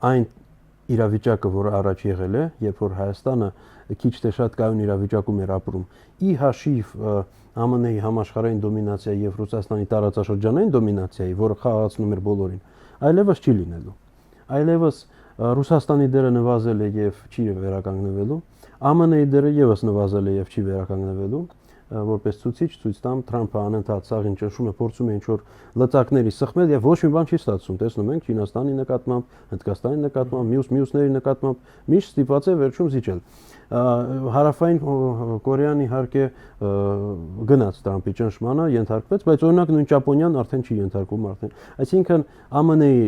այն իրավիճակը, որը առաջ եղել է, երբ որ Հայաստանը քիչ թե շատ կայուն իրավիճակում էր ապրում, ի հաշիվ ԱՄՆ-ի համաշխարհային դոմինացիայի եւ Ռուսաստանի տարածաշրջանային դոմինացիայի, որը խաղացնում էր բոլորին, այլևս չի լինելու։ Այլևս Ռուսաստանի դերը նվազել է եւ չի վերականգնվելու, ԱՄՆ-ի դերը եւս նվազել է եւ չի վերականգնվելու, որպես ցուցիչ ցույց տամ Թրամփը անընդհատ սաղին ճնշում է, փորձում է ինչ-որ լծակների սխմել եւ ոչ մի բան չի ստացվում։ Տեսնում ենք Չինաստանի նկատմամբ, Հնդկաստանի նկատմամբ, մյուսների նկատմամբ միշտ ստիպված է վերջում զիջել։ Հարավային Կորեան իհարկե գնաց Թրամփի ճնշմանը, ենթարկվեց, բայց օրինակ նույն Ճապոնիան արդեն չի ենթարկվում արդեն։ Այսինքն ԱՄՆ-ի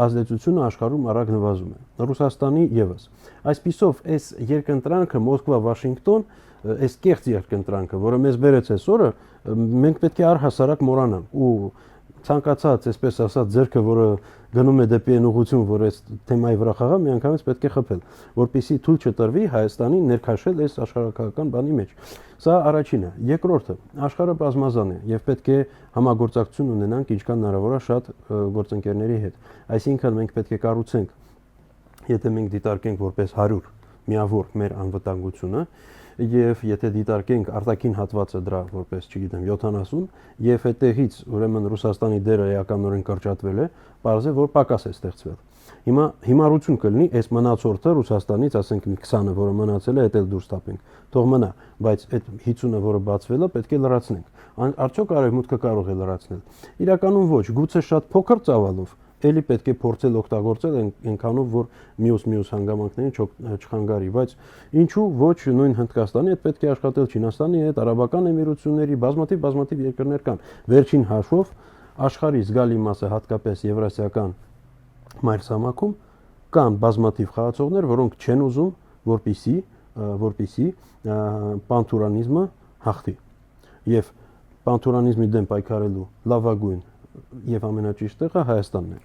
ազդեցությունը աշխարհում արագ նվազում է, Ռուսաստանի եւս։ Այսպիսով այս երկընտրանքը Մոսկվա-Վաշինգտոն, այս կեղծ երկընտրանքը, որը մեզ բերեց այսօրը, մենք պետք է առհասարակ մոռանանք ու ցանկացած, այսպես ասած, ձեռքը, որը գնում է դեպի այն ուղղություն, որ այս թեմայի վրա խաղա, միանգամից պետք է խփել, որպեսզի թույլ չտրվի Հայաստանին ներքաշել այս աշխարհակական բանի մեջ։ Սա առաջինը։ Երկրորդը, աշխարհը բազմազան է եւ պետք է համագործակցություն ունենանք ինչքան հնարավոր է շատ գործընկերների հետ։ Այսինքն մենք պետք է կառուցենք, եթե մենք դիտարկենք որպես 100 միավոր մեր անվտանգությունը, եւ եթե դիտարկենք արտաքին հատվածը դրա որպես, չգիտեմ, 70 եւ այդտեղից ուրեմն Ռուսաստանի դերը էականորեն կրճատվել է, պարզ է, որ պակաս է ստեղծվել։ Հիմա հիմարություն կլինի այս մնացորդը Ռուսաստանից, ասենք մի 20-ը, որը մնացել է, դա էլ դուրս տապենք։ Թող մնա, բայց այդ 50-ը, որը բացվել է, պետք է լրացնենք։ Արդյոք արևմուտքը կարող է լրացնել։ Իրականում ոչ, գուցե շատ փոքր ծավալով էլի պետք է փորձել օգտագործել այնքանով, որ մյուս հանգամանքներին չխանգարի, բայց ինչու ոչ նույն Հնդկաստանի հետ պետք է աշխատել, Չինաստանի հետ, Արաբական Էմիրությունների, բազմաթիվ երկրներ կան։ Վերջին հաշվով աշխարհի զգալի մասը, հատկապես եվրասիական մայրցամաքում, կան բազմաթիվ խաղացողներ, որոնք չեն ուզում, որպիսի պանթուրանիզմը հաղթի։ Եվ պանթուրանիզմի դեմ պայքարելու լավագույն եւ ամենաճիշտ տեղը Հայաստանն է։